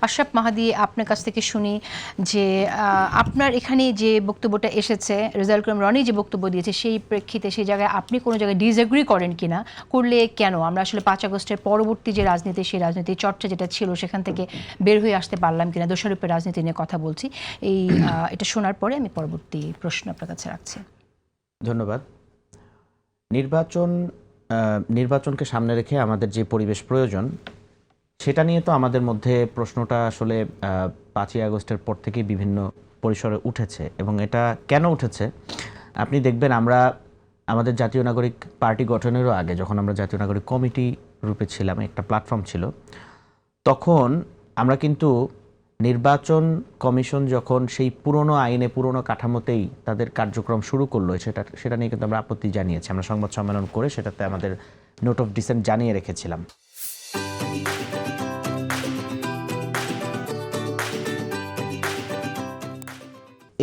আশরাফ মাহাদি আপনার কাছ থেকে শুনি যে আপনার এখানে যে বক্তব্যটা এসেছে রেজাউল করিম রনি যে বক্তব্য দিয়েছে সেই প্রেক্ষিতে সেই জায়গায় আপনি কোনো জায়গায় ডিসএগ্রি করেন কিনা, করলে কেন? আমরা আসলে 5 আগস্টের পরবর্তী যে রাজনীতি সেই রাজনীতির চর্চা যেটা ছিল সেখান থেকে বের হয়ে আসতে পারলাম কিনা, দোষারোপের রাজনীতি নিয়ে কথা বলছি। এটা শোনার পরে আমি পরবর্তী প্রশ্ন আপনার কাছে রাখছি। ধন্যবাদ। নির্বাচনকে সামনে রেখে আমাদের যে পরিবেশ প্রয়োজন সেটা নিয়ে তো আমাদের মধ্যে প্রশ্নটা আসলে 5ই আগস্টের পর থেকেই বিভিন্ন পরিসরে উঠেছে। এবং এটা কেন উঠেছে আপনি দেখবেন, আমরা আমাদের জাতীয় নাগরিক পার্টি গঠনেরও আগে যখন আমরা জাতীয় নাগরিক কমিটি রূপে ছিলাম, একটা প্ল্যাটফর্ম ছিল, তখন আমরা কিন্তু নির্বাচন কমিশন যখন সেই পুরনো আইনে পুরনো কাঠামোতেই তাদের কার্যক্রম শুরু করলো সেটা নিয়ে কিন্তু আমরা আপত্তি জানিয়েছি। আমরা সংবাদ সম্মেলন করে সেটাতে আমাদের নোট অফ ডিসেন্ট জানিয়ে রেখেছিলাম।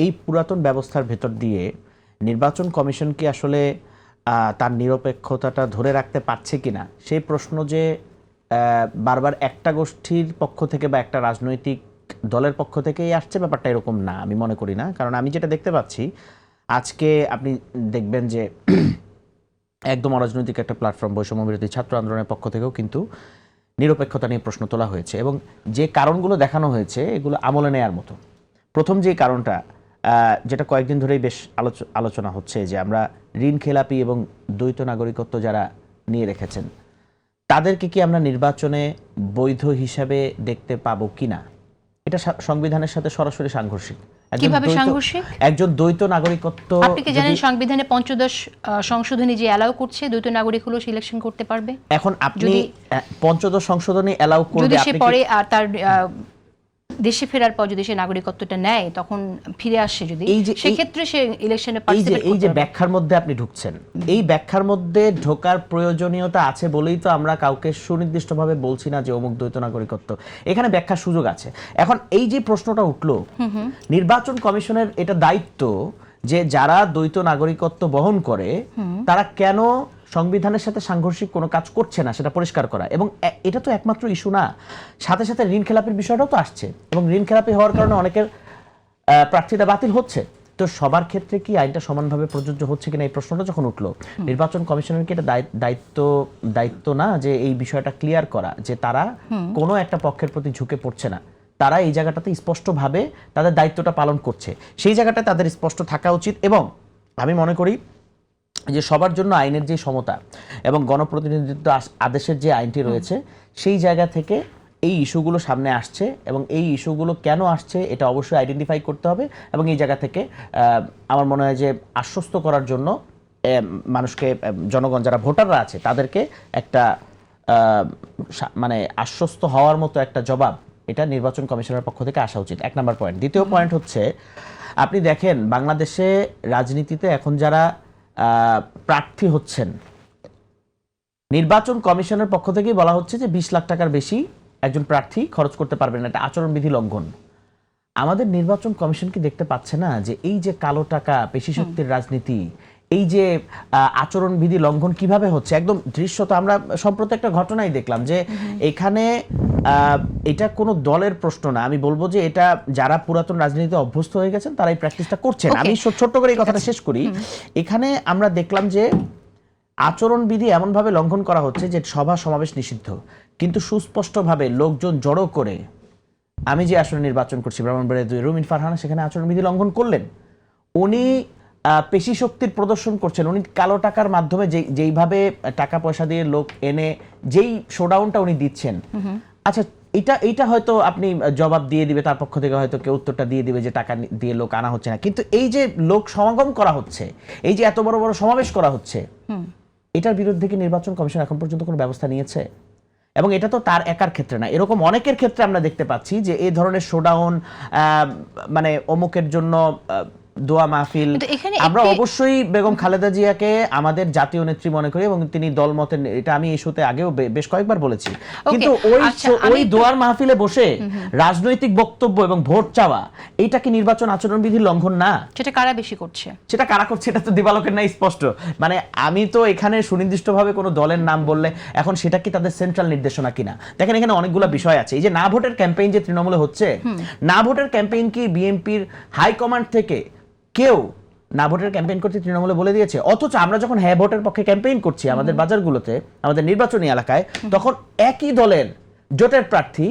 এই পুরাতন ব্যবস্থার ভেতর দিয়ে নির্বাচন কমিশন কি আসলে তার নিরপেক্ষতাটা ধরে রাখতে পারছে কিনা সেই প্রশ্ন যে বারবার একটা গোষ্ঠীর পক্ষ থেকে বা একটা রাজনৈতিক দলের পক্ষ থেকেই আসছে, ব্যাপারটা এরকম না, আমি মনে করি না। কারণ আমি যেটা দেখতে পাচ্ছি আজকে আপনি দেখবেন যে একদম অরাজনৈতিক একটা প্ল্যাটফর্ম বৈষম্য বিরোধী ছাত্র আন্দোলনের পক্ষ থেকেও কিন্তু নিরপেক্ষতা নিয়ে প্রশ্ন তোলা হয়েছে এবং যে কারণগুলো দেখানো হয়েছে এগুলো আমলে নেয়ার মতো। প্রথম যে কারণটা যেটা কয়েকদিন ধরেই বেশ আলোচনা হচ্ছে যে আমরা ঋণ খেলাপি এবং দ্বৈত নাগরিকত্ব যারা নিয়ে রেখেছেন তাদেরকে কি আমরা নির্বাচনে বৈধ হিসাবে দেখতে পাবো কিনা, এটা সংবিধানের সাথে সরাসরি সাংঘর্ষিক। কিভাবে সাংঘর্ষিক? একজন দ্বৈত নাগরিকত্ব, আপনি কি জানেন সংবিধানে ৫০ সংশোধনী যে অ্যালাউ করছে দ্বৈত নাগরিক হলো সিলেকশন করতে পারবে? এখন আপনি ৫০ সংশোধনী অ্যালাউ করবে, যদি সে পরে আর তার দেশে ফেরার পর যদি সে নাগরিকত্বটা নেয় তখন ফিরে আসে, যদি সেক্ষেত্রে সে ইলেকশনে পার্টিসিপেট করতে পারবে। এই যে ব্যাখ্যার মধ্যে আপনি ঢুকছেন, এই ব্যাখ্যার মধ্যে ঢোকার প্রয়োজনীয়তা আছে বলেই তো আমরা কাউকে সুনির্দিষ্টভাবে বলছি না যে অমুক দ্বৈত নাগরিকত্ব, এখানে ব্যাখ্যার সুযোগ আছে। এখন এই যে প্রশ্নটা উঠলো, নির্বাচন কমিশনের এটা দায়িত্ব যে যারা দ্বৈত নাগরিকত্ব বহন করে তারা কেন সংবিধানের সাথে সাংঘর্ষিক কোনো কাজ করছে না সেটা পরিষ্কার করা। এবং এটা তো একমাত্র ইস্যু না, সাথে সাথে ঋণ খেলাপির বিষয়টাও তো আসছে এবং ঋণ খেলাপি হওয়ার কারণে অনেকের প্রার্থিতা বাতিল হচ্ছে। তো সবার ক্ষেত্রে কি আইনটা সমানভাবে প্রযোজ্য হচ্ছে কিনা এই প্রশ্নটা যখন উঠলো, নির্বাচন কমিশনের কি এটা দায়িত্ব না যে এই বিষয়টা ক্লিয়ার করা যে তারা কোনো একটা পক্ষের প্রতি ঝুঁকে পড়ছে না, তারা এই জায়গাটাতে স্পষ্টভাবে তাদের দায়িত্বটা পালন করছে, সেই জায়গাটা তাদের স্পষ্ট থাকা উচিত। এবং আমি মনে করি যে সবার জন্য আইনের যে সমতা এবং গণপ্রতিনিধিত্ব আদেশের যে আইনটি রয়েছে সেই জায়গা থেকে এই ইস্যুগুলো সামনে আসছে এবং এই ইস্যুগুলো কেন আসছে এটা অবশ্যই আইডেন্টিফাই করতে হবে এবং এই জায়গা থেকে আমার মনে হয় যে আশ্বস্ত করার জন্য মানুষকে, জনগণ যারা ভোটাররা আছে তাদেরকে একটা মানে আশ্বস্ত হওয়ার মতো একটা জবাব এটা নির্বাচন কমিশনের পক্ষ থেকে আসা উচিত, 1 নম্বর পয়েন্ট। দ্বিতীয় পয়েন্ট হচ্ছে, আপনি দেখেন বাংলাদেশে রাজনীতিতে এখন যারা প্রার্থী হচ্ছেন, নির্বাচন কমিশনের পক্ষ থেকেই বলা হচ্ছে যে 20 লাখ টাকার বেশি একজন প্রার্থী খরচ করতে পারবেন না, এটা আচরণবিধি লঙ্ঘন। আমাদের নির্বাচন কমিশন কি দেখতে পাচ্ছে না যে এই যে কালো টাকা, পেশি শক্তির রাজনীতি, এই যে আচরণবিধি লঙ্ঘন কিভাবে হচ্ছে একদম দৃশ্যত? আমরা সম্প্রতি একটা ঘটনাই দেখলাম যে এখানে এটা কোনো দলের প্রশ্ন না, আমি বলবো যে এটা যারা পুরাতন রাজনীতিতে অভ্যস্ত হয়ে গেছেন তারা এই প্র্যাকটিসটা করছেন। আমি ছোট্ট করে এই কথাটা শেষ করি। এখানে আমরা দেখলাম যে আচরণবিধি এমনভাবে লঙ্ঘন করা হচ্ছে যে সভা সমাবেশ নিষিদ্ধ, কিন্তু সুস্পষ্টভাবে লোকজন জড়ো করে, আমি যে আসলে নির্বাচন করছি ব্রাহ্মণবাড়িয়া 2 রুমিন ফারহানা সেখানে আচরণবিধি লঙ্ঘন করলেন। উনি পেশি শক্তির প্রদর্শন করছেন, উনি কালো টাকার মাধ্যমে যেইভাবে টাকা পয়সা দিয়ে লোক এনে যেই শোডাউনটা উনি দিচ্ছেন, আচ্ছা এইটা হয়তো আপনি জবাব দিয়ে দিবে, তার পক্ষ থেকে হয়তো কেউ উত্তরটা দিয়ে দিবে যে টাকা দিয়ে লোক আনা হচ্ছে না, কিন্তু এই যে লোক সমাগম করা হচ্ছে, এই যে এত বড় বড় সমাবেশ করা হচ্ছে, এটার বিরুদ্ধে কি নির্বাচন কমিশন এখন পর্যন্ত কোনো ব্যবস্থা নিয়েছে? এবং এটা তো তার একার ক্ষেত্রে না, এরকম অনেকের ক্ষেত্রে আমরা দেখতে পাচ্ছি যে এই ধরনের শোডাউন, মানে অমুকের জন্য দোয়া মাহফিল, কিন্তু এখানে আমরা একটি- অবশ্যই বেগম খালেদা জিয়াকে আমাদের জাতীয় নেত্রী মনে করি এবং তিনি দলমতের, এটা আমি এই শোতে আগেও বেশ কয়েকবার বলেছি। কিন্তু আচ্ছা, ওই দোয়ার মাহফিলে বসে রাজনৈতিক বক্তব্য এবং ভোট চাওয়া, এইটা কি নির্বাচন আচরণবিধির লঙ্ঘন না? সেটা কারা বেশি করছে? সেটা কারা করছে এটা তো দিবালোকের নাই স্পষ্ট। মানে আমি তো এখানে সুনির্দিষ্টভাবে কোনো দলের নাম বললে এখন সেটা কি তাদের সেন্ট্রাল নির্দেশনা কিনা, দেখেন এখানে অনেকগুলো বিষয় আছে। এই যে না ভোটের ক্যাম্পেইন যে তৃণমূলে হচ্ছে, না ভোটের ক্যাম্পেইন কি বিএনপির হাইকমান্ড থেকে কেউ না ভোটের ক্যাম্পেইন করতে তৃণমূলে বলে দিয়েছে? অথচ আমরা যখন হ্যাঁ ভোটের পক্ষে ক্যাম্পেইন করছি আমাদের বাজারগুলোতে, আমাদের নির্বাচনী এলাকায়, তখন একই দলের জোটের প্রার্থী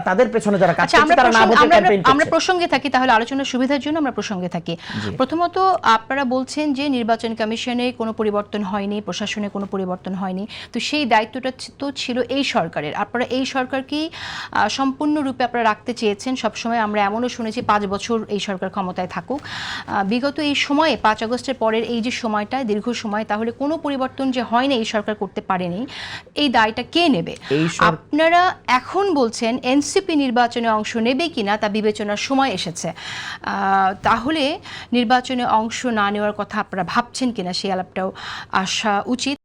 তাদের পেছনে যারা কাজ আচ্ছা, করছে তারা না ভোটের ক্যাম্পেইন আমরা করছে। প্রসঙ্গে থাকি, তাহলে আলোচনার সুবিধার জন্য আমরা প্রসঙ্গে থাকি। প্রথমত আপনারা বলছেন যে নির্বাচন কমিশনে কোনো পরিবর্তন হয়নি, প্রশাসনে কোনো পরিবর্তন হয়নি, তো সেই দায়িত্বটা তো ছিল এই সরকারের। আপনারা এই সরকারকেই সম্পূর্ণরূপে আপনারা রাখতে চেয়েছেন সবসময়। আমরা এমনও শুনেছি 5 বছর এই সরকার ক্ষমতায় থাকুক। বিগত এই সময়ে 5 আগস্টের পরের এই যে সময়টা, দীর্ঘ সময়, তাহলে কোনো পরিবর্তন যে হয়নি, এই সরকার করতে পারেনি, এই দায়টা কে নেবে? আপনারা এখন বলছেন এনসিপি নির্বাচনে অংশ নেবে কিনা তা বিবেচনার সময় এসেছে, তাহলে নির্বাচনে অংশ না নেওয়ার কথা আপনারা ভাবছেন কিনা সেই আলাপটাও আসা উচিত।